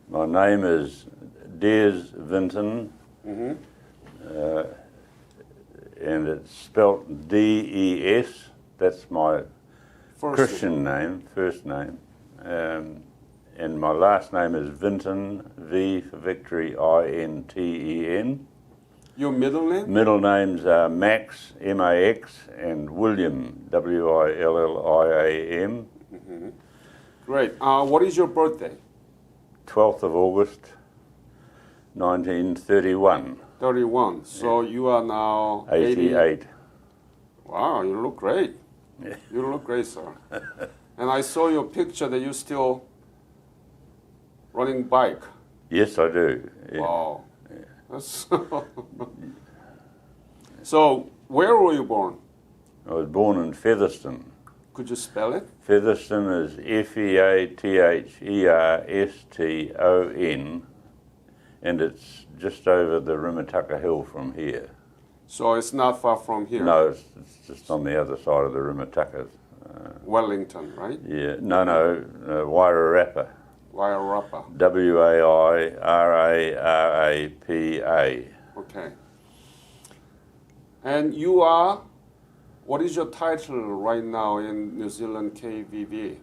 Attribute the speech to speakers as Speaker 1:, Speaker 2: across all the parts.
Speaker 1: My name is Vinten, and it's spelt D-E-S. That's my Christian name, first name. And my last name is Vinten, V for victory, I-N-T-E-N.
Speaker 2: Your middle name?
Speaker 1: Middle names are Max, M-A-X, and William, W-I-L-L-I-A-M.
Speaker 2: Great. What is your birthday?
Speaker 1: 12th of August, 1931.
Speaker 2: 31. So you are now
Speaker 1: 88.
Speaker 2: Wow, you look great.
Speaker 1: Yeah.
Speaker 2: You look great, sir. And I saw your picture that you're still running bike.
Speaker 1: Yes, I do. Yeah.
Speaker 2: Wow. Yeah. So, where were you born?
Speaker 1: I was born in Featherston.
Speaker 2: Could you spell it?
Speaker 1: Featherston is F-E-A-T-H-E-R-S-T-O-N, and it's just over the Rimutaka Hill from here.
Speaker 2: So it's not far from here?
Speaker 1: No, it's just on the other side of the Rimutaka.
Speaker 2: Wellington, right?
Speaker 1: Yeah, no, Wairarapa.
Speaker 2: Wairarapa.
Speaker 1: W-A-I-R-A-R-A-P-A.
Speaker 2: Okay. And you are, what is your title right now in New Zealand KVV?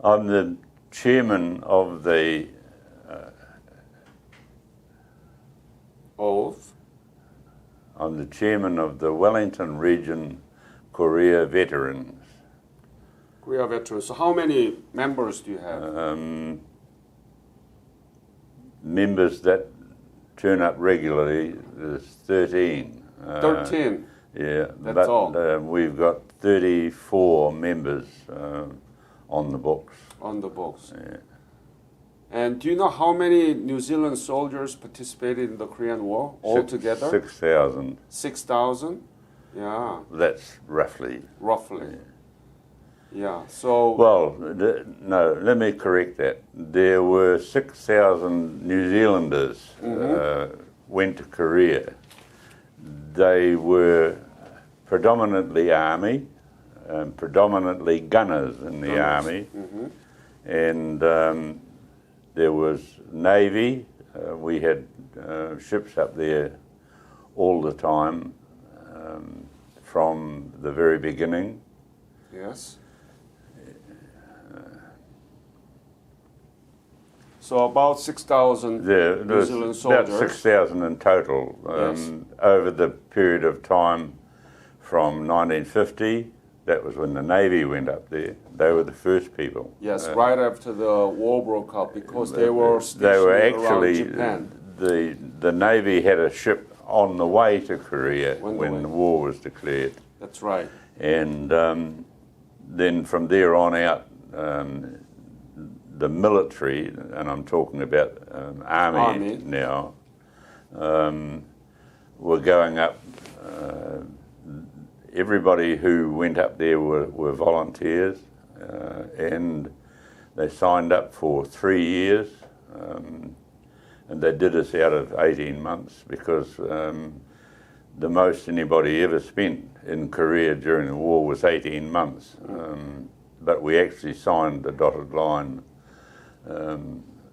Speaker 1: I'm the chairman of the I'm the chairman of the Wellington Region Korea Veterans.
Speaker 2: Korea Veterans. So how many members do you have?
Speaker 1: Members that turn up regularly, there's 13.
Speaker 2: 13?
Speaker 1: Yeah.
Speaker 2: That's all?
Speaker 1: We've got 34 members on the books.
Speaker 2: On the books.
Speaker 1: Yeah.
Speaker 2: And do you know how many New Zealand soldiers participated in the Korean War altogether?
Speaker 1: 6,000.
Speaker 2: 6,000? Yeah.
Speaker 1: That's roughly.
Speaker 2: Roughly. Yeah. So.
Speaker 1: Well, no, let me correct that. There were 6,000 New Zealanders went to Korea. They were predominantly army, predominantly gunners in the army, and there was Navy. We had ships up there all the time from the very beginning.
Speaker 2: Yes. So about 6,000 New Zealand soldiers.
Speaker 1: About 6,000 in total over the period of time from 1950. That was when the Navy went up there. They were the first people.
Speaker 2: Yes, right after the war broke up, because they were stationed around Japan.
Speaker 1: The Navy had a ship on the way to Korea when the war was declared.
Speaker 2: That's right.
Speaker 1: And then from there on out, the military, and I'm talking about army now, were going up. Everybody who went up there were volunteers, and they signed up for 3 years, and they did us out of 18 months because the most anybody ever spent in Korea during the war was 18 months. But we actually signed the dotted line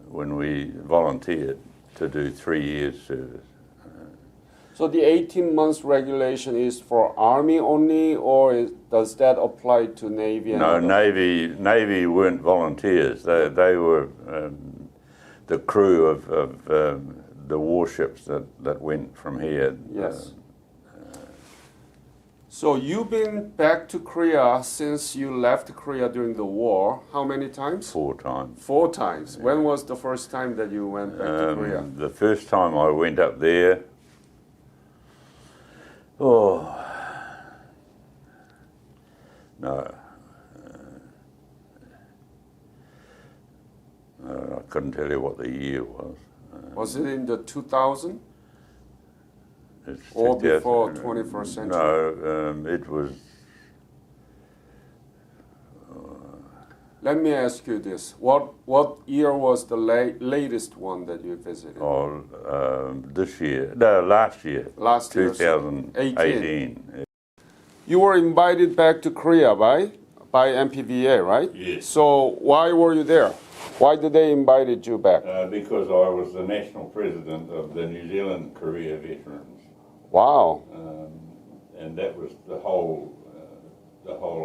Speaker 1: when we volunteered to do 3 years service.
Speaker 2: So the 18 months regulation is for Army only, or does that apply to Navy? And
Speaker 1: no, Navy weren't volunteers. They were the crew of the warships that went from here.
Speaker 2: Yes. So you've been back to Korea since you left Korea during the war. How many times?
Speaker 1: 4 times.
Speaker 2: 4 times. Yeah. When was the first time that you went back to Korea?
Speaker 1: The first time I went up there, no, I couldn't tell you what the year was.
Speaker 2: Was it in the 2000?
Speaker 1: It's
Speaker 2: or before 21st century?
Speaker 1: No, it was...
Speaker 2: Let me ask you this. What year was the latest one that you visited?
Speaker 1: This year. No, last year.
Speaker 2: Last year.
Speaker 1: 2018.
Speaker 2: You were invited back to Korea by MPVA, right?
Speaker 1: Yes.
Speaker 2: So why were you there? Why did they invited you back?
Speaker 1: Because I was the national president of the New Zealand Korea Veterans,
Speaker 2: Wow.
Speaker 1: and that was the whole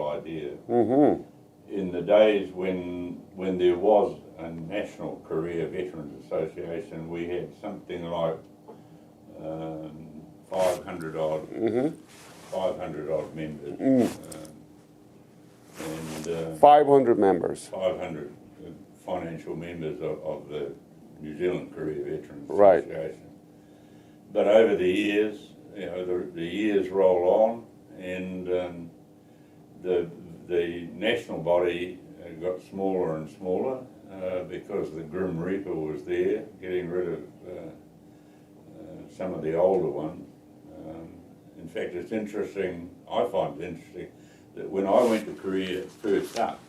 Speaker 1: idea.
Speaker 2: Mm-hmm.
Speaker 1: In the days when there was a national Korea Veterans Association, we had something like 500 odd members. And
Speaker 2: 500 members.
Speaker 1: 500 financial members of the New Zealand Korea Veterans
Speaker 2: Right.
Speaker 1: Association. But over the years, the years roll on, and the national body got smaller and smaller because the Grim Reaper was there, getting rid of some of the older ones. In fact, it's interesting, I find it interesting, that when I went to Korea first up,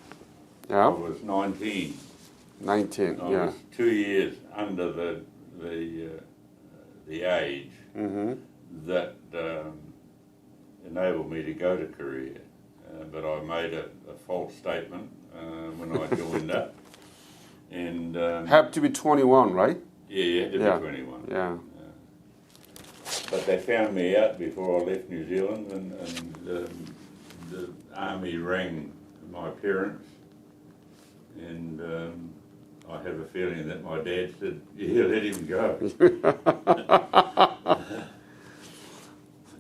Speaker 1: I was 19.
Speaker 2: 19,
Speaker 1: I was 2 years under the age that enabled me to go to Korea. But I made a false statement when I joined up. And
Speaker 2: have to be 21, right?
Speaker 1: Yeah, you had to be 21.
Speaker 2: Yeah.
Speaker 1: But they found me out before I left New Zealand, and the army rang my parents, and I have a feeling that my dad said, "Yeah, let him go."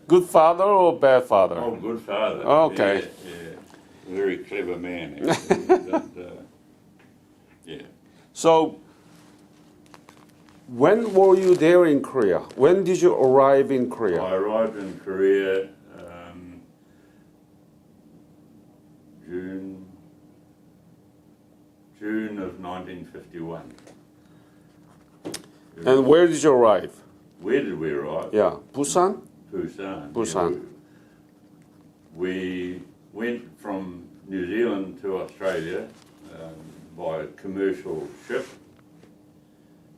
Speaker 2: Good father or bad father?
Speaker 1: Oh, good father.
Speaker 2: Okay.
Speaker 1: Yeah. Very clever man, actually. But, yeah.
Speaker 2: So, when were you there in Korea? When did you arrive in Korea?
Speaker 1: I arrived in Korea June of 1951.
Speaker 2: And where did you arrive?
Speaker 1: Where did we arrive?
Speaker 2: Yeah, Busan?
Speaker 1: Busan.
Speaker 2: Busan.
Speaker 1: Yeah, we went from New Zealand to Australia by commercial ship,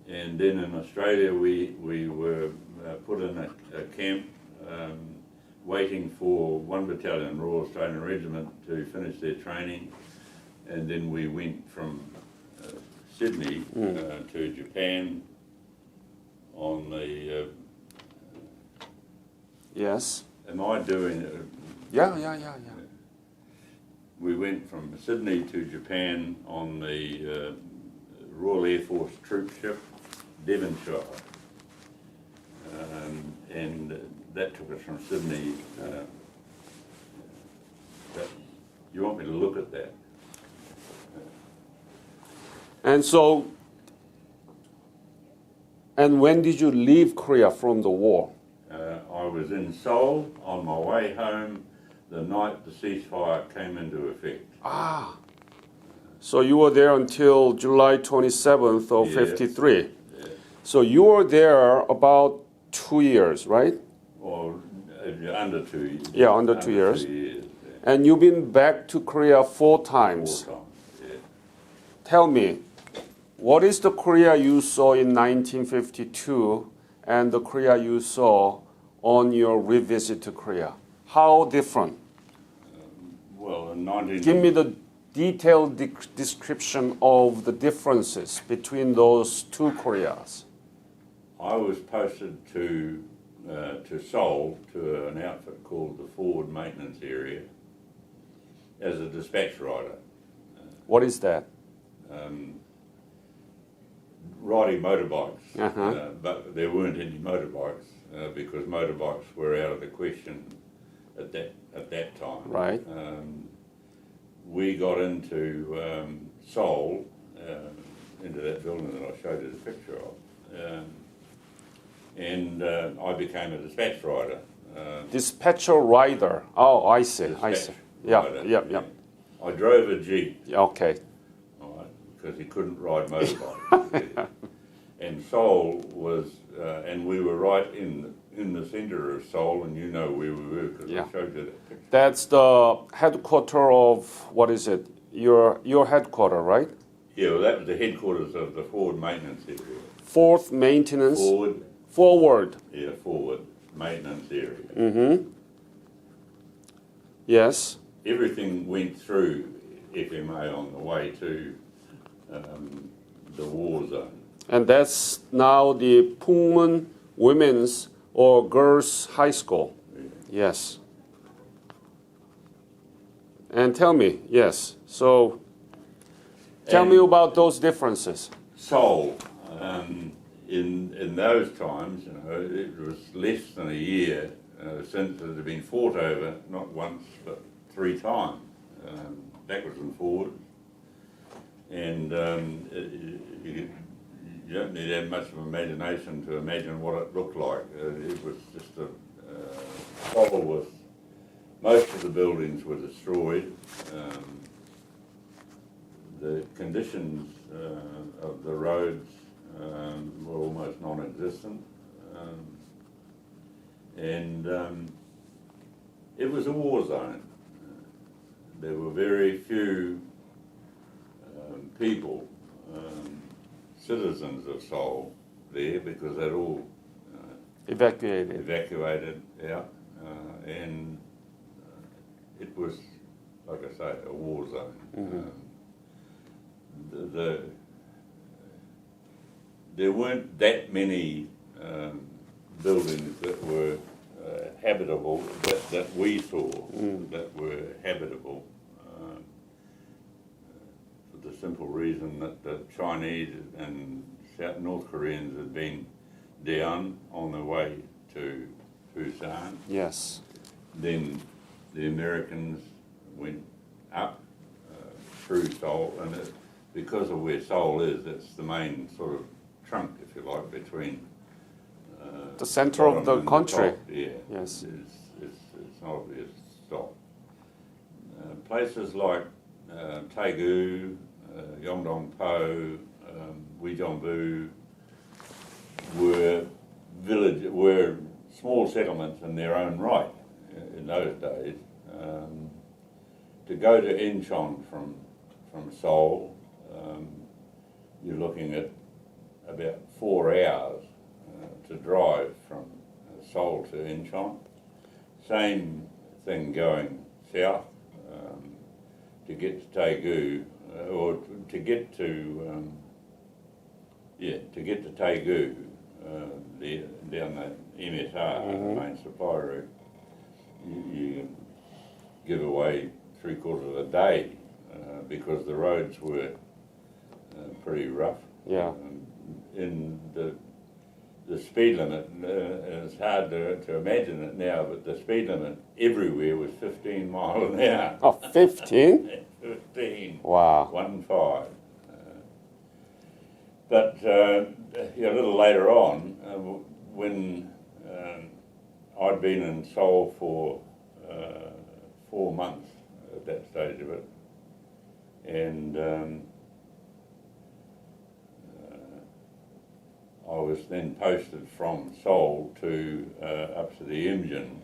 Speaker 1: and then in Australia we were put in a camp waiting for 1 Battalion Royal Australian Regiment to finish their training, and then we went from Sydney to Japan on the
Speaker 2: Yes.
Speaker 1: am I doing it?
Speaker 2: Yeah.
Speaker 1: We went from Sydney to Japan on the Royal Air Force troop ship, Devonshire, and that took us from Sydney. You want me to look at that?
Speaker 2: And so, and when did you leave Korea from the war?
Speaker 1: I was in Seoul on my way home the night the ceasefire came into effect.
Speaker 2: Ah. So you were there until July 27th of 53.
Speaker 1: Yeah.
Speaker 2: So you were there about 2 years, right?
Speaker 1: Or under 2 years.
Speaker 2: Yeah, under 2 years.
Speaker 1: 2 years.
Speaker 2: And you've been back to Korea 4 times.
Speaker 1: 4 times, yeah.
Speaker 2: Tell me, what is the Korea you saw in 1952 and the Korea you saw on your revisit to Korea? How different?
Speaker 1: Well, in 19...
Speaker 2: Give me the detailed description of the differences between those two Koreas.
Speaker 1: I was posted to Seoul, to an outfit called the Forward Maintenance Area, as a dispatch rider.
Speaker 2: What is that?
Speaker 1: Riding motorbikes, but there weren't any motorbikes because motorbikes were out of the question at that time.
Speaker 2: Right.
Speaker 1: We got into Seoul, into that building that I showed you the picture of, and I became a dispatch rider.
Speaker 2: Dispatcher rider. Oh, I see.
Speaker 1: Rider.
Speaker 2: Yeah.
Speaker 1: I drove a Jeep.
Speaker 2: Okay.
Speaker 1: Because he couldn't ride motorbikes. And Seoul was, and we were right in the centre of Seoul, and you know where we were because I showed you that picture.
Speaker 2: That's the headquarter of, what is it? Your headquarter, right?
Speaker 1: Yeah, well, that was the headquarters of the Forward Maintenance Area.
Speaker 2: Fourth Maintenance? Forward.
Speaker 1: Yeah, Forward Maintenance Area.
Speaker 2: Mm-hmm. Yes.
Speaker 1: Everything went through FMA on the way to the war zone.
Speaker 2: And that's now the Pungmun Women's or Girls High School.
Speaker 1: Yeah.
Speaker 2: Yes. And tell me, yes. So tell me about those differences.
Speaker 1: Seoul, in those times, it was less than a year since it had been fought over, not once but 3 times, backwards and forwards. And you don't need to have much of imagination to imagine what it looked like. It was just Seoul was, most of the buildings were destroyed. The conditions of the roads were almost non-existent, and it was a war zone. There were very few people, citizens of Seoul there, because they'd all evacuated out, and it was, like I say, a war zone.
Speaker 2: Mm-hmm.
Speaker 1: There weren't that many buildings that were habitable, that we saw, that were habitable, for the simple reason that the Chinese and North Koreans had been down on their way to Busan.
Speaker 2: Yes.
Speaker 1: Then the Americans went up through Seoul, and because of where Seoul is, it's the main sort of trunk, if you like, between
Speaker 2: the center of the country.
Speaker 1: Top. Yeah,
Speaker 2: yes,
Speaker 1: it's an obvious stop. Places like Daegu, Yeongdong-po, Uijeonbu were small settlements in their own right in those days. To go to Incheon from Seoul, you're looking at about 4 hours to drive from Seoul to Incheon. Same thing going south to get to Daegu, or to get to Daegu, down the MSR, the main supply route. You give away 3/4 of a day because the roads were pretty rough.
Speaker 2: Yeah.
Speaker 1: In the speed limit, it's hard to imagine it now, but the speed limit everywhere was 15 miles an hour.
Speaker 2: Oh, 15?
Speaker 1: 15.
Speaker 2: Wow.
Speaker 1: 1-5. But a little later on, when I'd been in Seoul for 4 months at that stage of it, and I was then posted from Seoul to up to the Incheon,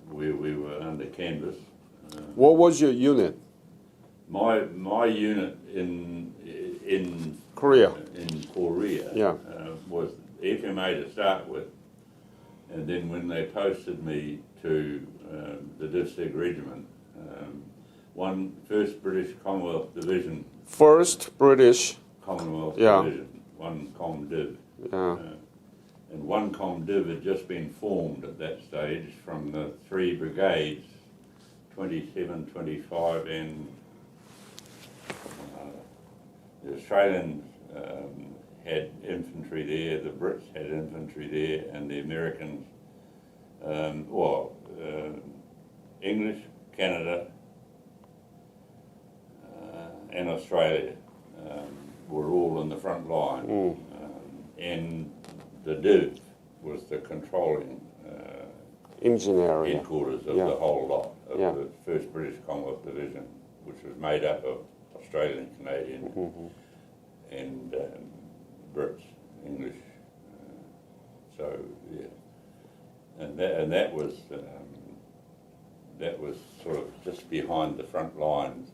Speaker 1: where we were under canvas.
Speaker 2: What was your unit?
Speaker 1: My unit in
Speaker 2: Korea.
Speaker 1: Yeah. Was FMA to start with, and then when they posted me to the District Regiment, 1st British Commonwealth Division.
Speaker 2: 1st British
Speaker 1: Commonwealth
Speaker 2: Yeah.
Speaker 1: Division, 1 ComDiv.
Speaker 2: Yeah.
Speaker 1: And 1 ComDiv had just been formed at that stage from the 3 brigades, 27, 25, and the Australians had infantry there, the Brits had infantry there, and the Americans, English, Canada, and Australia were all in the front line. And the Div was the controlling
Speaker 2: engineering
Speaker 1: headquarters of
Speaker 2: Yeah.
Speaker 1: the whole lot of
Speaker 2: Yeah.
Speaker 1: the 1st British Commonwealth Division, which was made up of Australian, Canadian, and Brits, English. So yeah, and that was sort of just behind the front lines.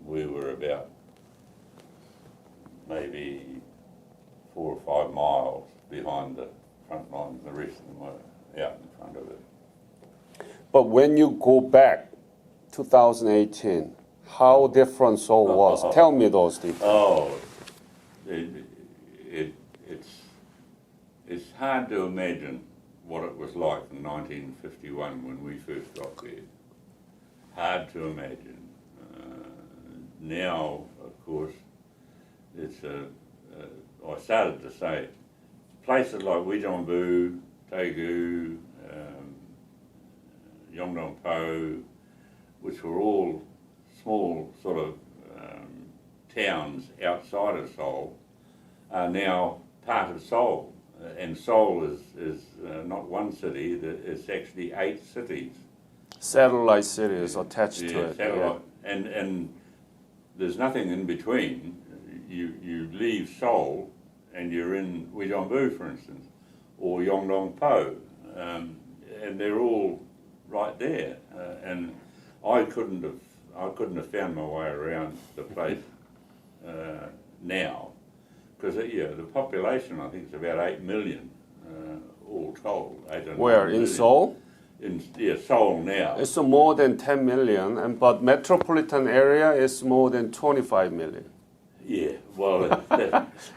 Speaker 1: We were about maybe 4 or 5 miles behind the front lines. The rest of them were out in front of it.
Speaker 2: But when you go back, 2018, how different Seoul was. Tell me those details.
Speaker 1: Oh, it's hard to imagine what it was like in 1951 when we first got there. Hard to imagine. Now, of course, it's I started to say, places like Uijeongbu, Daegu, Yongdongpo, which were all small sort of towns outside of Seoul, are now part of Seoul. And Seoul is not one city, it's actually 8 cities.
Speaker 2: Satellite cities attached to it.
Speaker 1: Satellite. And there's nothing in between. You leave Seoul and you're in Uijeongbu, for instance, or Yongdongpo, and they're all right there. And I couldn't have found my way around the place now, because the population I think is about 8 million all told. 8 or 9
Speaker 2: Where, in
Speaker 1: million.
Speaker 2: Seoul?
Speaker 1: Seoul now.
Speaker 2: It's more than 10 million, but metropolitan area is more than 25 million.
Speaker 1: Yeah, well,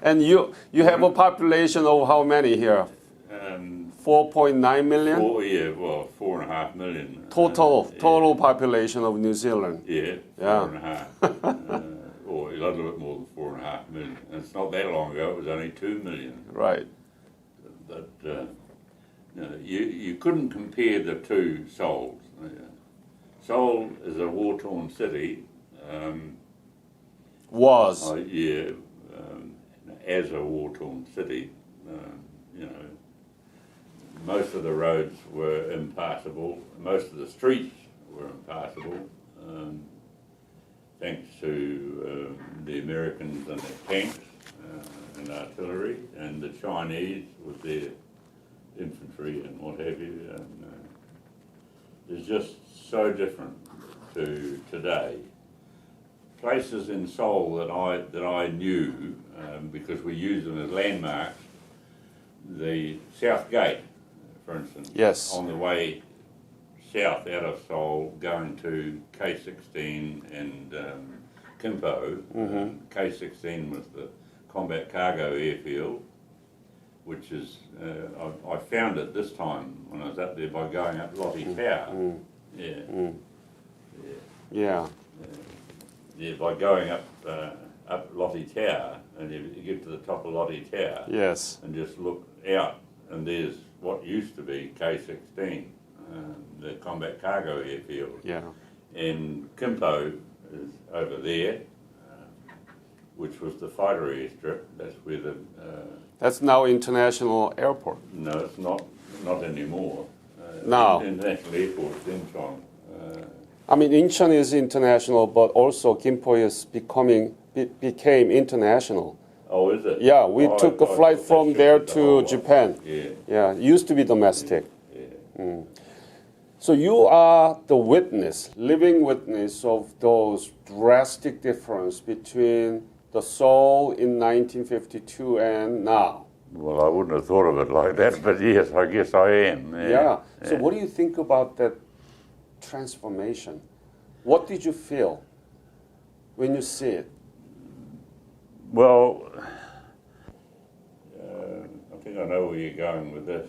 Speaker 2: And you have a population of how many here? 4.9 million?
Speaker 1: 4.5 million.
Speaker 2: Total population of New Zealand.
Speaker 1: Yeah, 4.5. Or a little bit more than 4.5 million. And it's not that long ago, it was only 2 million.
Speaker 2: Right.
Speaker 1: But you couldn't compare the two Seouls. Seoul is a war-torn city.
Speaker 2: Was.
Speaker 1: As a war-torn city, most of the roads were impassable. Most of the streets were impassable, thanks to the Americans and their tanks and artillery, and the Chinese with their infantry and what have you. And it's just so different to today. Places in Seoul that I knew, because we use them as landmarks, the South Gate, for instance,
Speaker 2: Yes.
Speaker 1: on the way south out of Seoul, going to K16 and Kimpo. K16 was the combat cargo airfield, which is, I found it this time when I was up there by going up Lottie Tower. Yeah, by going up Lottie Tower, and you get to the top of Lottie Tower,
Speaker 2: Yes.
Speaker 1: and just look out, and there's what used to be K16, the combat cargo airfield.
Speaker 2: Yeah.
Speaker 1: And Kimpo is over there, which was the fighter airstrip. That's where the...
Speaker 2: That's now international airport.
Speaker 1: no, it's not anymore.
Speaker 2: No.
Speaker 1: International airport is Incheon.
Speaker 2: I mean, Incheon is international, but also Gimpo is became international.
Speaker 1: Oh, is it?
Speaker 2: Yeah, we took a flight from there to Japan.
Speaker 1: Yeah.
Speaker 2: Yeah, it used to be domestic.
Speaker 1: Yeah.
Speaker 2: So you are the witness, living witness of those drastic difference between the Seoul in 1952 and now.
Speaker 1: Well, I wouldn't have thought of it like that, but yes, I guess I am.
Speaker 2: Yeah. So what do you think about that transformation? What did you feel when you see it?
Speaker 1: Well, I think I know where you're going with this.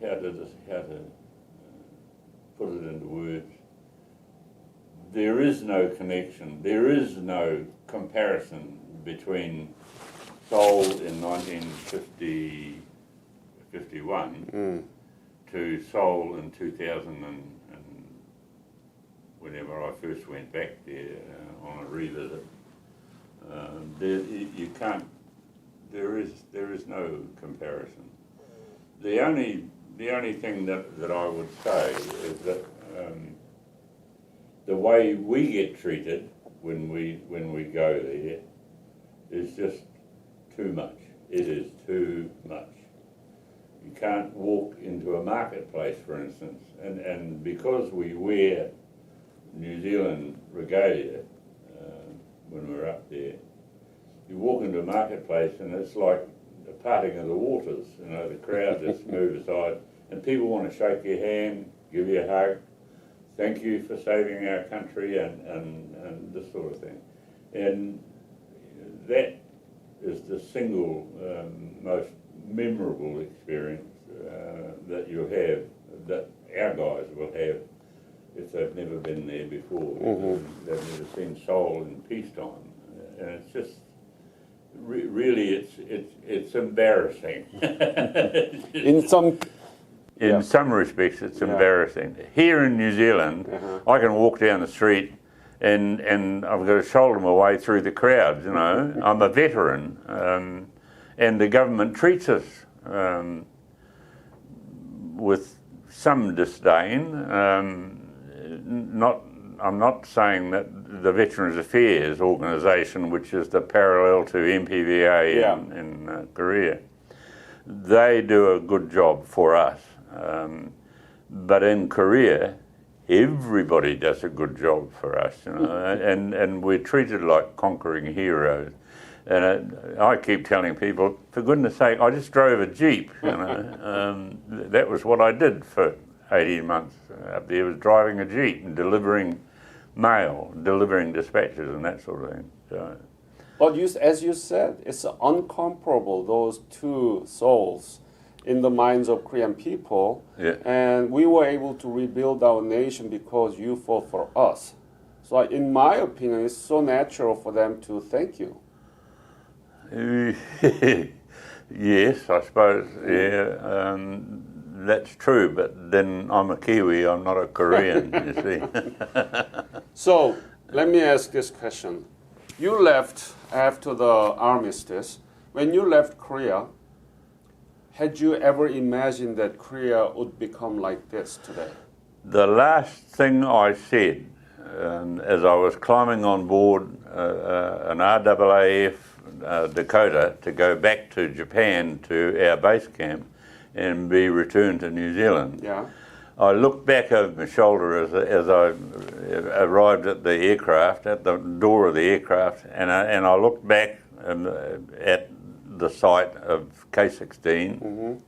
Speaker 1: How to put it into words? There is no connection. There is no comparison between Seoul in 1951 to Seoul in 2000 and whenever I first went back there on a revisit. You can't. There is no comparison. The only thing that I would say is that the way we get treated when we go there is just too much. It is too much. You can't walk into a marketplace, for instance, and because we wear New Zealand regalia when we're up there, you walk into a marketplace and it's like the parting of the waters. You know, the crowd just move aside, And people want to shake your hand, give you a hug, thank you for saving our country and this sort of thing. And that is the single most memorable experience that you'll have, that our guys will have if they've never been there before. They've never seen Seoul in peacetime. And it's just, really, it's embarrassing. In some respects, it's embarrassing. Here in New Zealand, I can walk down the street and I've got to shoulder my way through the crowds, you know. I'm a veteran, and the government treats us with some disdain. I'm not saying that the Veterans Affairs organisation, which is the parallel to MPVA in Korea, they do a good job for us. But in Korea, everybody does a good job for us, you know, and we're treated like conquering heroes. And I keep telling people, for goodness sake, I just drove a Jeep, you know. That was what I did for 18 months up there, was driving a Jeep and delivering mail, delivering dispatches and that sort of thing. So.
Speaker 2: But as you said, it's uncomparable, those two souls in the minds of Korean people.
Speaker 1: Yeah.
Speaker 2: And we were able to rebuild our nation because you fought for us. So in my opinion, it's so natural for them to thank you.
Speaker 1: Yes, I suppose, yeah. That's true, but then I'm a Kiwi, I'm not a Korean, you see.
Speaker 2: So, let me ask this question. You left after the armistice. When you left Korea, had you ever imagined that Korea would become like this today?
Speaker 1: The last thing I said as I was climbing on board an RAAF Dakota to go back to Japan to our base camp and be returned to New Zealand.
Speaker 2: Yeah.
Speaker 1: I looked back over my shoulder as I arrived at the aircraft, at the door of the aircraft, and I looked back at the site of K-16,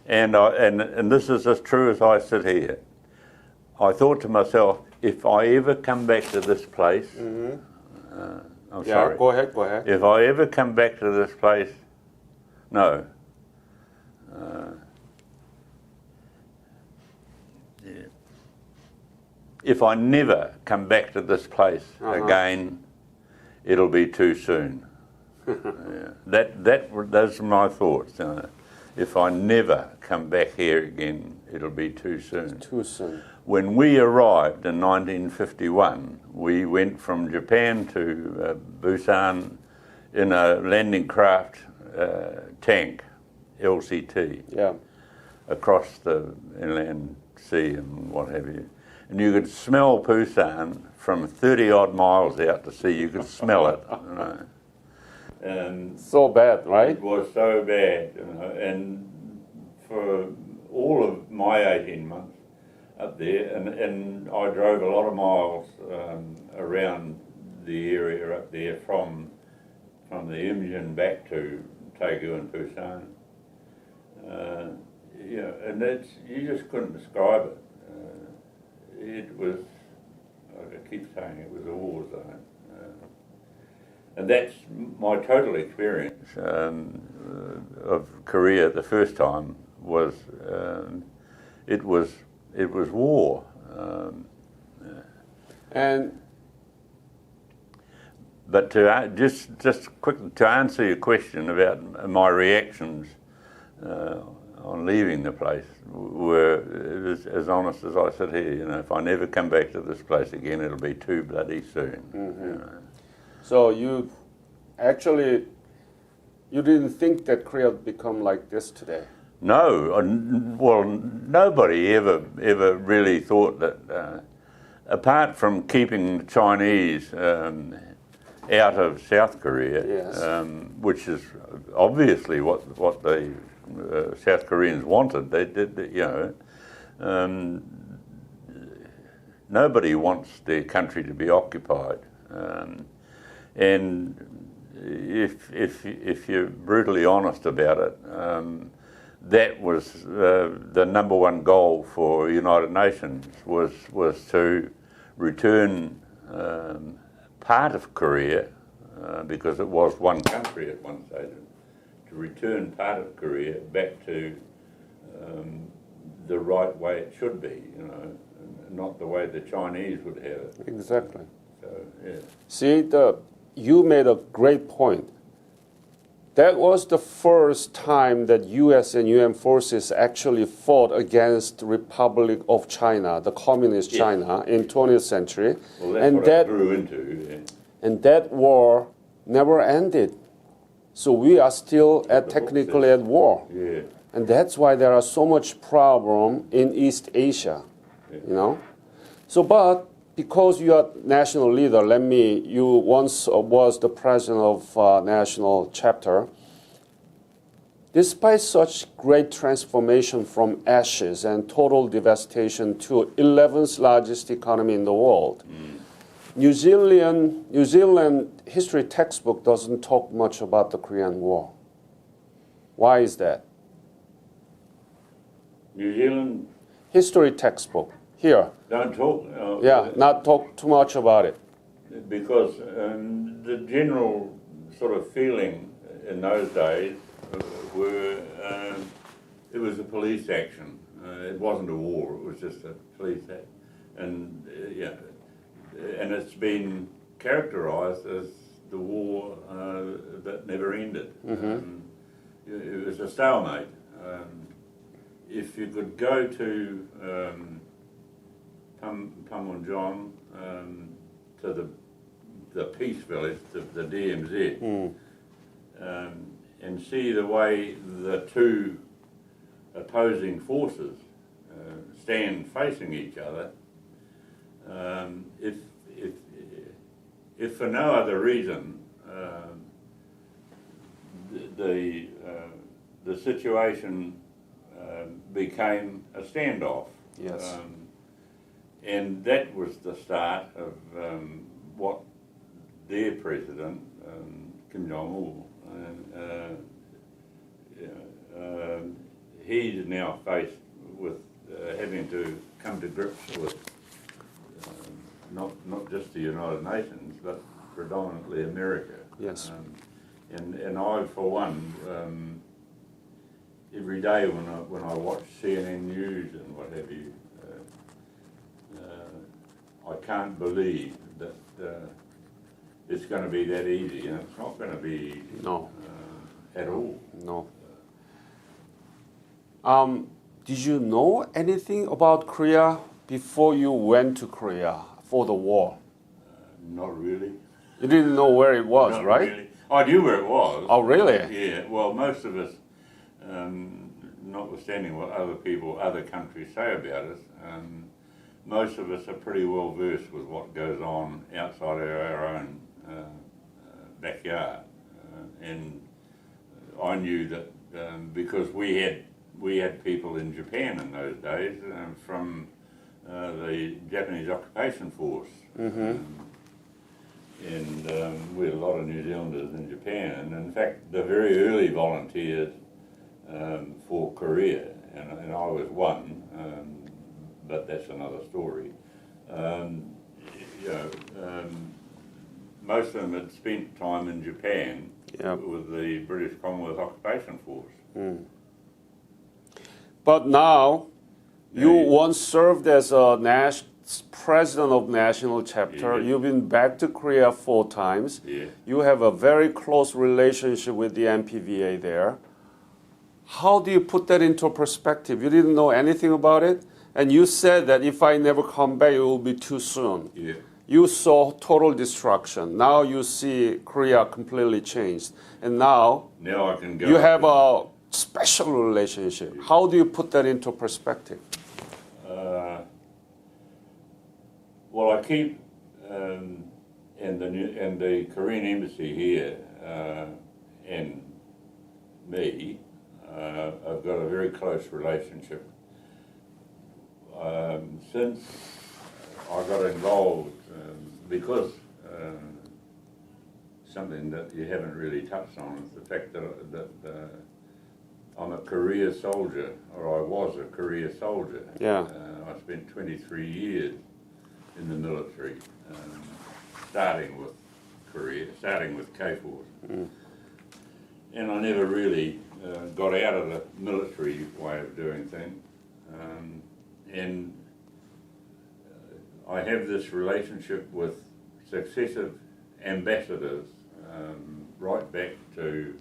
Speaker 1: and this is as true as I sit here. I thought to myself, if I ever come back to this place, I'm sorry.
Speaker 2: Go ahead.
Speaker 1: If I ever come back to this place, no. If I never come back to this place again, it'll be too soon. Those are my thoughts. If I never come back here again, it'll be too soon.
Speaker 2: It's too soon.
Speaker 1: When we arrived in 1951, we went from Japan to Busan in a landing craft tank, LCT, across the inland sea and what have you. And you could smell Busan from 30-odd miles out to sea. You could smell it. You know. And
Speaker 2: so bad, right?
Speaker 1: It was so bad. You know, and for all of my 18 months up there, and I drove a lot of miles around the area up there from the Incheon back to Daegu and Busan. And you just couldn't describe it. It was, I keep saying, it was a war zone. And that's my total experience of Korea the first time was, it was war. But just quickly to answer your question about my reactions on leaving the place, were as honest as I sit here. You know, if I never come back to this place again, it'll be too bloody soon. You know.
Speaker 2: So you didn't think that Korea would become like this today?
Speaker 1: No, well, nobody ever really thought that. Apart from keeping the Chinese out of South Korea, which is obviously what the South Koreans wanted. They did, you know. Nobody wants their country to be occupied, and if you're brutally honest about it, that was the number one goal for United Nations was to return part of Korea, because it was one country at one stage, to return part of Korea back to the right way it should be, not the way the Chinese would have it.
Speaker 2: Exactly.
Speaker 1: So, yeah.
Speaker 2: See, you made a great point. That was the first time that U.S. and UN forces actually fought against the Republic of China, the Communist China, in 20th century.
Speaker 1: Well, that's what it grew into. Yeah.
Speaker 2: And that war never ended. So we are still technically at war.
Speaker 1: Yeah.
Speaker 2: And that's why there are so much problem in East Asia, So, but because you are national leader, you once was the president of national chapter. Despite such great transformation from ashes and total devastation to 11th largest economy in the world, New Zealand history textbook doesn't talk much about the Korean War. Why is that?
Speaker 1: New Zealand
Speaker 2: history textbook here.
Speaker 1: Don't talk.
Speaker 2: Not talk too much about it.
Speaker 1: Because the general sort of feeling in those days were it was a police action. It wasn't a war. It was just a police act, and and it's been characterised as the war that never ended.
Speaker 2: Mm-hmm.
Speaker 1: It was a stalemate. If you could go to Panmunjom, to the peace village, the DMZ, and see the way the two opposing forces stand facing each other, if for no other reason, the situation became a standoff.
Speaker 2: Yes.
Speaker 1: And that was the start of what their president, Kim Jong-il, he's now faced with having to come to grips with not just the United Nations, but predominantly America.
Speaker 2: Yes.
Speaker 1: And I, for one, every day when I watch CNN News and what have you, I can't believe that it's going to be that easy, and it's not going to be at all.
Speaker 2: No. Did you know anything about Korea before you went to Korea for the war?
Speaker 1: Not really.
Speaker 2: You didn't know where it was,
Speaker 1: Not
Speaker 2: right?
Speaker 1: really. I knew where it was.
Speaker 2: Oh, really?
Speaker 1: Yeah. Well, most of us, notwithstanding what other countries say about us, most of us are pretty well versed with what goes on outside of our own backyard, and I knew that because we had people in Japan in those days from the Japanese occupation force, and we had a lot of New Zealanders in Japan, and in fact the very early volunteers for Korea, and I was one. But that's another story. Most of them had spent time in Japan with the British Commonwealth Occupation Force.
Speaker 2: But now, you once served as a president of national chapter.
Speaker 1: Yeah.
Speaker 2: You've been back to Korea 4 times.
Speaker 1: Yeah.
Speaker 2: You have a very close relationship with the MPVA there. How do you put that into perspective? You didn't know anything about it? And you said that if I never come back, it will be too soon.
Speaker 1: Yeah.
Speaker 2: You saw total destruction. Now you see Korea completely changed. And now
Speaker 1: I can go.
Speaker 2: You have a special relationship. How do you put that into perspective?
Speaker 1: Well, I keep in the Korean embassy here and me. I've got a very close relationship. Since I got involved, because something that you haven't really touched on is the fact that I'm a career soldier, or I was a career soldier.
Speaker 2: Yeah.
Speaker 1: I spent 23 years in the military, starting with K-Force. And I never really got out of the military way of doing things. And I have this relationship with successive ambassadors, right back to,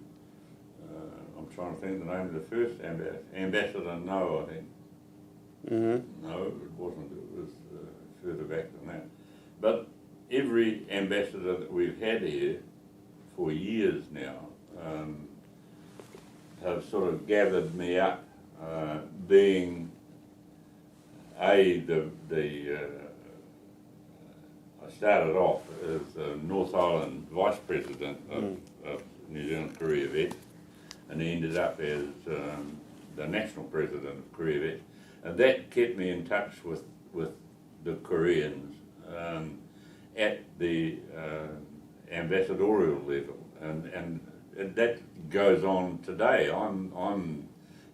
Speaker 1: I'm trying to think of the name of the first ambassador, No, I think. No, it wasn't, it was further back than that. But every ambassador that we've had here for years now have sort of gathered me up, being I started off as the North Island Vice President of New Zealand Career Vets, and ended up as the National President of Career Vets, and that kept me in touch with the Koreans at the ambassadorial level, and that goes on today. I'm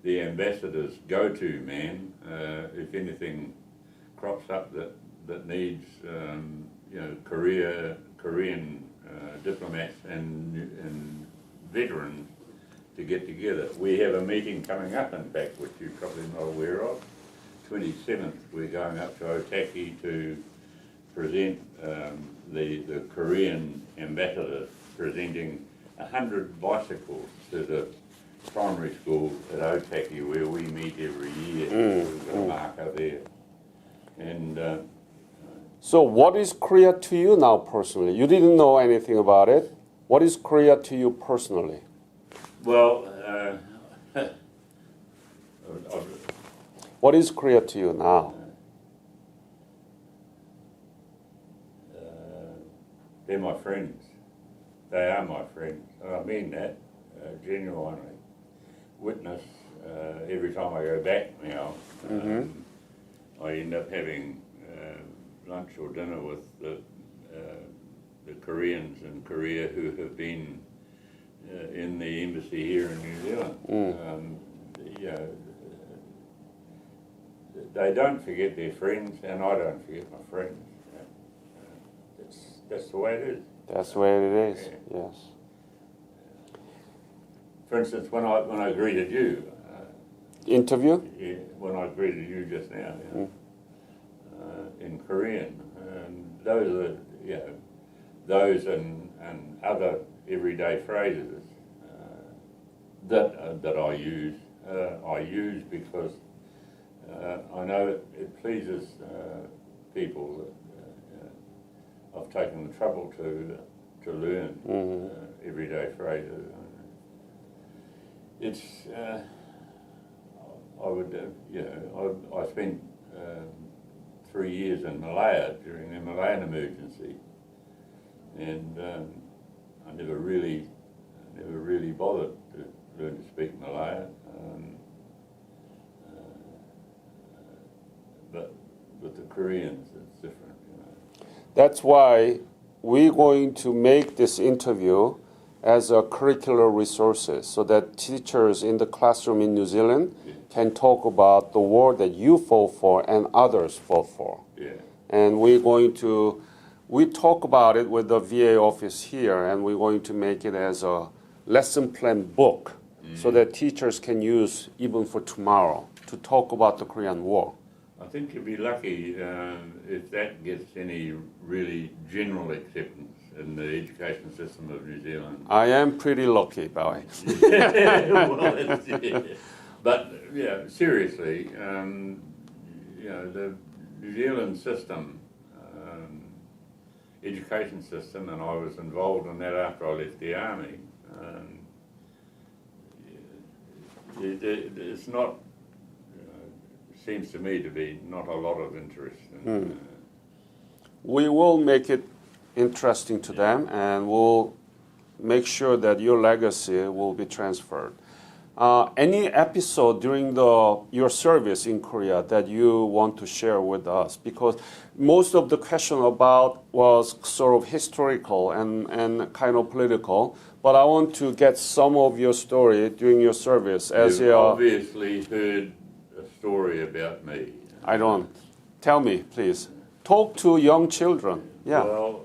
Speaker 1: the ambassador's go-to man if anything crops up that needs Korean diplomats and veterans to get together. We have a meeting coming up, in fact, which you're probably not aware of. 27th, we're going up to Otaki to present the Korean ambassador presenting 100 bicycles to the primary school at Otaki, where we meet every year. We've got a marker there. And
Speaker 2: so what is Korea to you now personally? You didn't know anything about it. What is Korea to you personally?
Speaker 1: well,
Speaker 2: What is Korea to you now?
Speaker 1: they're my friends. They are my friends. And I mean that genuinely. Witness every time I go back now, I end up having lunch or dinner with the Koreans in Korea who have been in the embassy here in New Zealand. They don't forget their friends, and I don't forget my friends. That's the way it is.
Speaker 2: That's the way it is. Yes.
Speaker 1: For instance, when I greeted you,
Speaker 2: Interview?
Speaker 1: when I greeted you just now, in Korean, and those and other everyday phrases that I use because I know it pleases people that I've taken the trouble to learn everyday phrases. It's I spent 3 years in Malaya during the Malayan emergency, and I never really bothered to learn to speak Malaya. But with the Koreans, it's different.
Speaker 2: That's why we're going to make this interview as a curricular resources so that teachers in the classroom in New Zealand can talk about the war that you fought for and others fought for.
Speaker 1: Yeah.
Speaker 2: And we talk about it with the VA office here, and we're going to make it as a lesson plan book so that teachers can use even for tomorrow to talk about the Korean War.
Speaker 1: I think you'll be lucky if that gets any really general acceptance in the education system of New Zealand.
Speaker 2: I am pretty lucky, Bowie.
Speaker 1: But seriously, the New Zealand system, education system, and I was involved in that after I left the army. It's not. Seems to me to be not a lot of interest.
Speaker 2: We will make it interesting to them, and we'll make sure that your legacy will be transferred. Any episode during your service in Korea that you want to share with us? Because most of the question about was sort of historical and kind of political, but I want to get some of your story during your service. As
Speaker 1: You've obviously heard a story about me.
Speaker 2: I don't. Tell me, please. Talk to young children. Yeah.
Speaker 1: Well,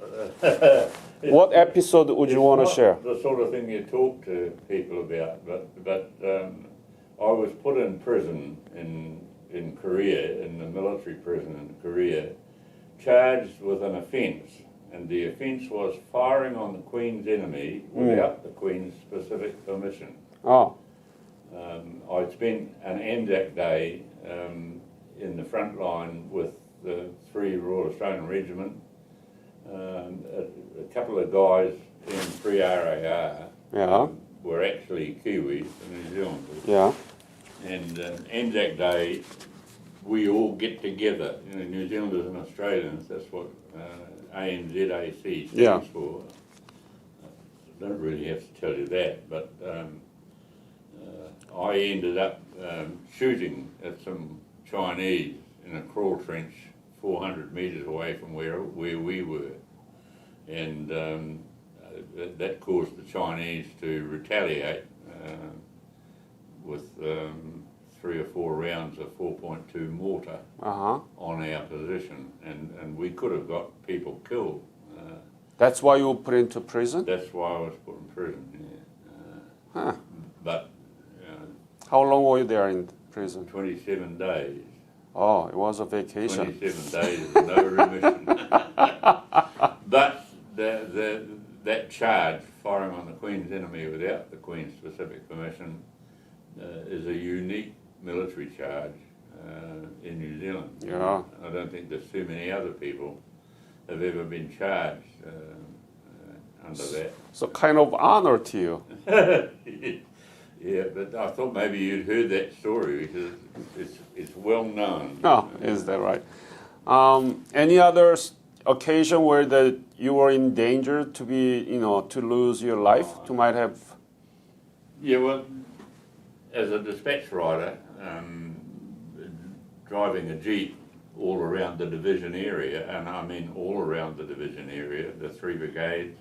Speaker 2: what episode would you want to share?
Speaker 1: The sort of thing you talk to people about, but I was put in prison in Korea, in the military prison in Korea, charged with an offence, and the offence was firing on the Queen's enemy without the Queen's specific permission.
Speaker 2: Oh.
Speaker 1: I spent an Anzac Day in the front line with the 3 Royal Australian Regiment, a couple of guys in 3 RAR were actually Kiwis and New Zealanders.
Speaker 2: Yeah.
Speaker 1: And Anzac Day, we all get together, New Zealanders and Australians, that's what ANZAC stands for. I don't really have to tell you that, but I ended up shooting at some Chinese in a crawl trench 400 metres away from where we were, and that caused the Chinese to retaliate with 3 or 4 rounds of 4.2 mortar on our position, and we could have got people killed.
Speaker 2: That's why you were put into prison?
Speaker 1: That's why I was put in prison, yeah. But
Speaker 2: how long were you there in prison?
Speaker 1: 27 days.
Speaker 2: Oh, it was a vacation.
Speaker 1: 27 days, no remission. But that charge, firing on the Queen's enemy without the Queen's specific permission, is a unique military charge in New Zealand.
Speaker 2: Yeah.
Speaker 1: I don't think there's too many other people have ever been charged under that.
Speaker 2: So kind of honor to you.
Speaker 1: Yeah, but I thought maybe you'd heard that story because it's well known.
Speaker 2: Oh, is that right? Any other occasion where you were in danger to be, to lose your life, to might have?
Speaker 1: Yeah, well, as a dispatch rider, driving a Jeep all around the division area, and I mean all around the division area, the 3 brigades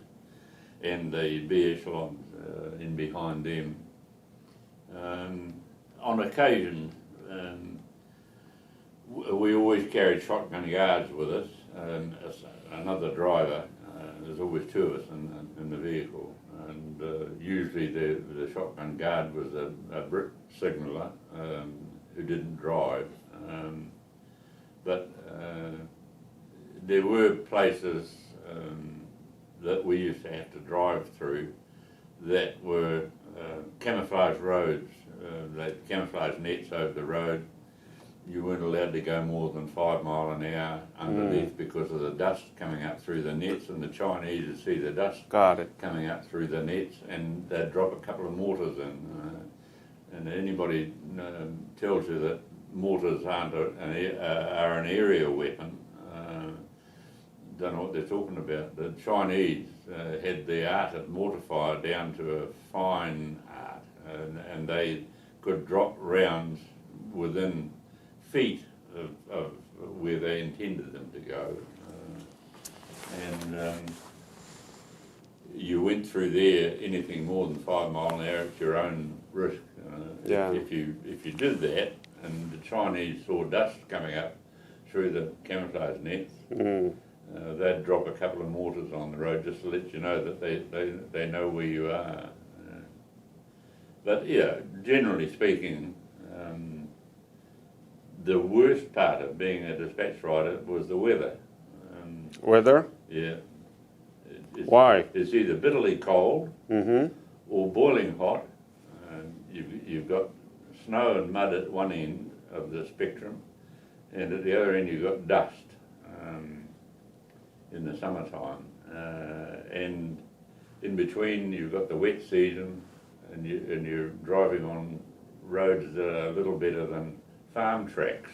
Speaker 1: and the B echelons in behind them. On occasion, we always carried shotgun guards with us, another driver. There's always 2 of us in the vehicle, and usually the shotgun guard was a brick signaller who didn't drive. But there were places that we used to have to drive through that were camouflage roads, that camouflage nets over the road. You weren't allowed to go more than 5 miles an hour underneath because of the dust coming up through the nets, and the Chinese would see the dust coming up through the nets, and they'd drop a couple of mortars in. And anybody tells you that mortars aren't are an area weapon, don't know what they're talking about. The Chinese had the art of mortar fire down to a fine art, and they could drop rounds within feet of where they intended them to go. You went through there anything more than 5 miles an hour at your own risk. If you did that, and the Chinese saw dust coming up through the camouflage nets, they'd drop a couple of mortars on the road just to let you know that they know where you are. But yeah, generally speaking, the worst part of being a dispatch rider was the weather.
Speaker 2: Weather?
Speaker 1: Yeah.
Speaker 2: Why?
Speaker 1: It's either bitterly cold or boiling hot. You've got snow and mud at one end of the spectrum, and at the other end you've got dust in the summertime. And in between you've got the wet season, and you're driving on roads that are a little better than farm tracks.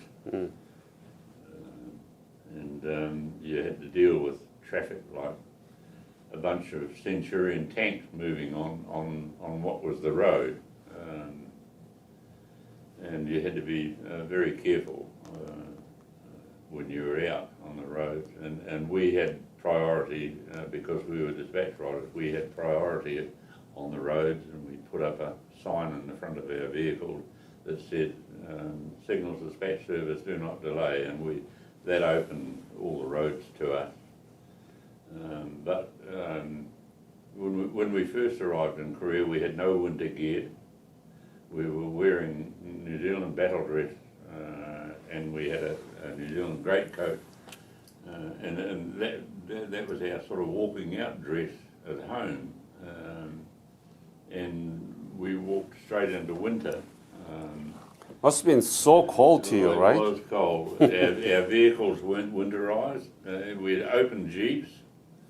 Speaker 1: And you had to deal with traffic like a bunch of Centurion tanks moving on what was the road. and you had to be very careful when you were out on the roads. And we had priority because we were dispatch riders. We had priority on the roads, and we put up a sign in the front of our vehicle that said, "Signals Dispatch Service, do not delay," and that opened all the roads to us. But when we first arrived in Korea, we had no winter gear. We were wearing New Zealand battle dress, and we had a New Zealand greatcoat, and that was our sort of walking out dress at home. And we walked straight into winter.
Speaker 2: Must have been so cold to you, right?
Speaker 1: It was cold. Our vehicles weren't winterized. We had open Jeeps.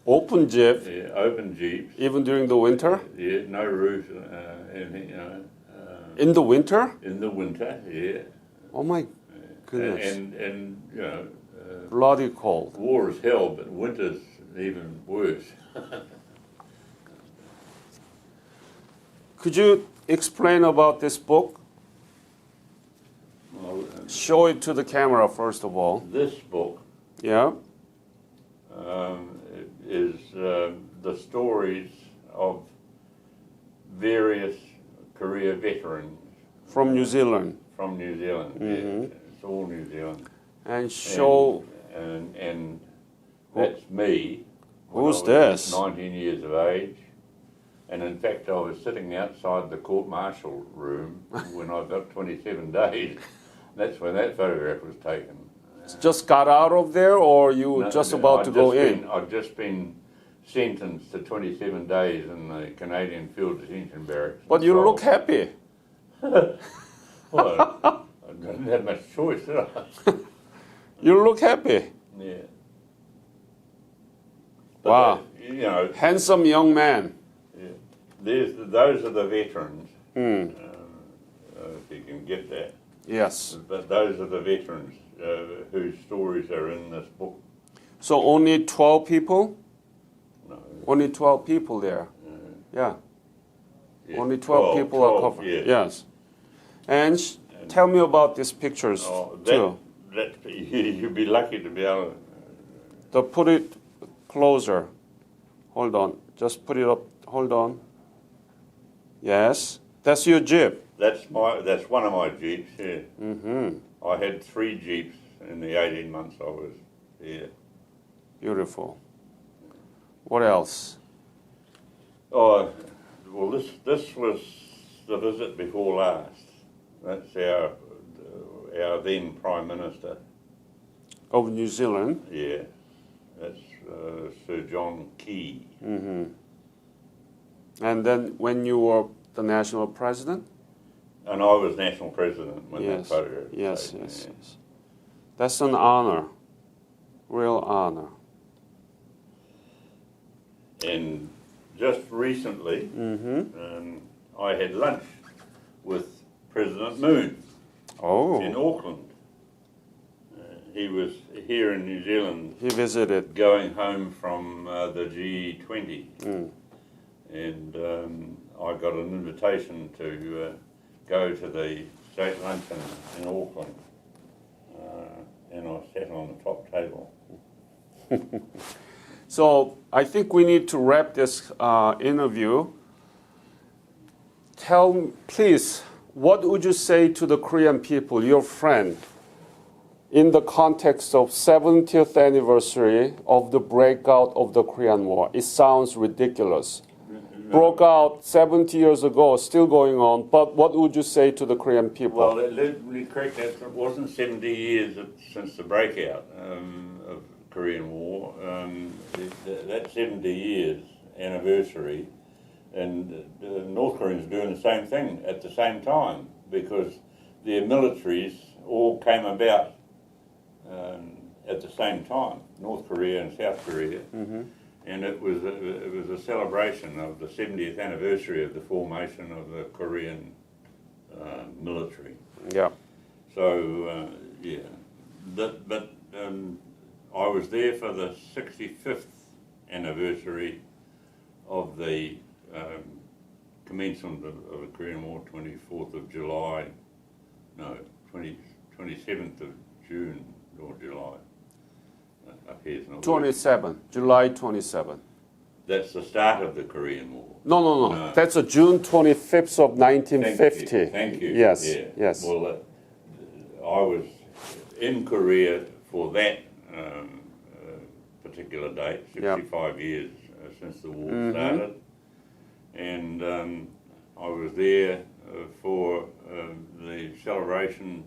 Speaker 2: Open Jeep?
Speaker 1: Yeah, open Jeeps.
Speaker 2: Even during the winter?
Speaker 1: Yeah, no roof.
Speaker 2: In the winter?
Speaker 1: In the winter, yeah.
Speaker 2: Oh my goodness.
Speaker 1: And
Speaker 2: bloody cold.
Speaker 1: War is hell, but winter's even worse.
Speaker 2: Could you explain about this book?
Speaker 1: Well,
Speaker 2: show it to the camera first of all.
Speaker 1: This book,
Speaker 2: yeah,
Speaker 1: is the stories of various career veterans
Speaker 2: from New Zealand.
Speaker 1: From New Zealand,
Speaker 2: mm-hmm.
Speaker 1: Yes, it's all New Zealand.
Speaker 2: And show.
Speaker 1: And that's me.
Speaker 2: Who's this?
Speaker 1: 19 years of age. And in fact, I was sitting outside the court-martial room when I got 27 days. That's when that photograph was taken.
Speaker 2: Just got out of there, or you were just about to go in?
Speaker 1: I'd just been sentenced to 27 days in the Canadian Field Detention Barracks.
Speaker 2: But you look happy.
Speaker 1: Well, I didn't have much choice, did I?
Speaker 2: You look happy.
Speaker 1: Yeah.
Speaker 2: Wow.
Speaker 1: You know,
Speaker 2: handsome young man.
Speaker 1: Yeah. Those are the veterans.
Speaker 2: Mm.
Speaker 1: If you can get that.
Speaker 2: Yes.
Speaker 1: But those are the veterans whose stories are in this book.
Speaker 2: So only 12 people?
Speaker 1: No.
Speaker 2: Only 12 people there. Yeah.
Speaker 1: Yes,
Speaker 2: Only 12 people are covered.
Speaker 1: Yes.
Speaker 2: Yes. And tell me about these pictures too.
Speaker 1: You'd be lucky to be able
Speaker 2: to put it closer. Hold on. Just put it up. Hold on. Yes. That's your Jeep.
Speaker 1: That's one of my Jeeps, yeah.
Speaker 2: Mm-hmm.
Speaker 1: I had 3 Jeeps in the 18 months I was here.
Speaker 2: Beautiful. What else?
Speaker 1: Oh, well, this was the visit before last. That's our then Prime Minister.
Speaker 2: Of New Zealand?
Speaker 1: Yeah. That's Sir John Key.
Speaker 2: Mm-hmm. And then when you were the national president?
Speaker 1: And I was national president when that photograph was
Speaker 2: yes,
Speaker 1: taken.
Speaker 2: yes, yes. That's an honor, real honor.
Speaker 1: And just recently, I had lunch with President Moon in Auckland. He was here in New Zealand.
Speaker 2: He visited.
Speaker 1: Going home from the G20. And I got an invitation to go to the state luncheon in Auckland. And I sat on the top table.
Speaker 2: So I think we need to wrap this interview. Please, what would you say to the Korean people, your friend, in the context of 70th anniversary of the breakout of the Korean War? It sounds ridiculous. Broke out 70 years ago, still going on, but what would you say to the Korean people?
Speaker 1: Well, let me correct that. It wasn't 70 years since the breakout of the Korean War. That 70 years anniversary, and North Koreans doing the same thing at the same time, because their militaries all came about at the same time, North Korea and South Korea. And it was a celebration of the 70th anniversary of the formation of the Korean military.
Speaker 2: Yeah.
Speaker 1: So but I was there for the 65th anniversary of the commencement of the Korean War, 24th of July, No, 27th of June or July. Up here's not
Speaker 2: 27, July 27.
Speaker 1: That's the start of the Korean War.
Speaker 2: No. That's a June 25th of 1950.
Speaker 1: Thank you.
Speaker 2: Yes,
Speaker 1: Yeah.
Speaker 2: yes.
Speaker 1: Well, I was in Korea for that particular date, 65 years since the war started. And I was there for the celebration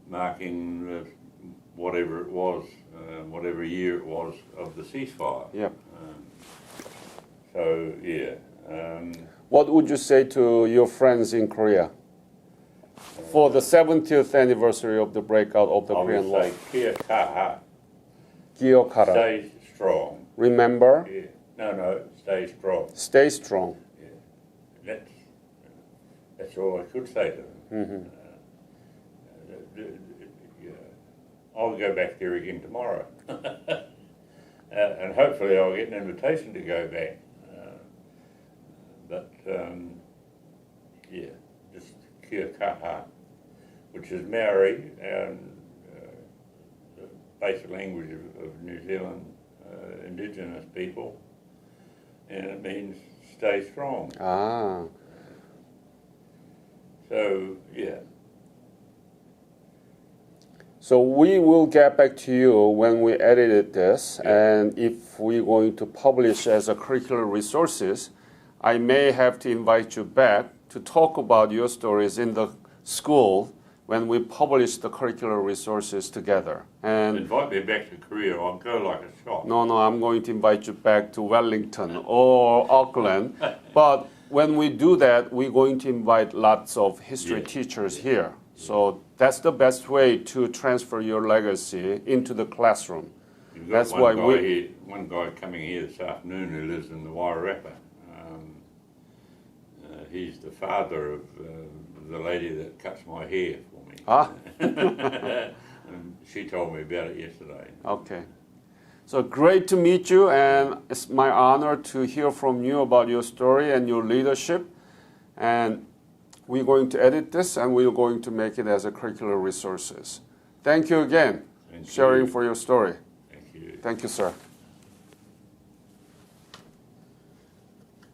Speaker 1: marking whatever it was, whatever year it was of the ceasefire.
Speaker 2: Yep.
Speaker 1: So, yeah.
Speaker 2: What would you say to your friends in Korea for the 70th anniversary of the breakout of the Korean War?
Speaker 1: I would say kia kaha,
Speaker 2: 기억하라.
Speaker 1: stay strong.
Speaker 2: Remember,
Speaker 1: Yeah. No, stay strong.
Speaker 2: stay strong.
Speaker 1: Yeah. That's all I could say to them. I'll go back there again tomorrow. And hopefully I'll get an invitation to go back. But just kia kaha, which is Maori, and the basic language of New Zealand indigenous people, and it means stay strong.
Speaker 2: Ah.
Speaker 1: So, yeah.
Speaker 2: So we will get back to you when we edited this, and if we're going to publish as a curricular resources, I may have to invite you back to talk about your stories in the school when we publish the curricular resources together. And
Speaker 1: Invite me back to Korea, I'll go like a shot.
Speaker 2: no, I'm going to invite you back to Wellington or Auckland. But when we do that, we're going to invite lots of history teachers here. So that's the best way to transfer your legacy into the classroom.
Speaker 1: You've got
Speaker 2: That's why
Speaker 1: one guy coming here this afternoon who lives in the Wairarapa. He's the father of the lady that cuts my hair for me.
Speaker 2: Ah.
Speaker 1: And she told me about it yesterday.
Speaker 2: Okay. So great to meet you, and it's my honor to hear from you about your story and your leadership. And we're going to edit this, and we're going to make it as a curricular resources. Thank you again, sharing for your story.
Speaker 1: Thank you.
Speaker 2: Thank you, sir.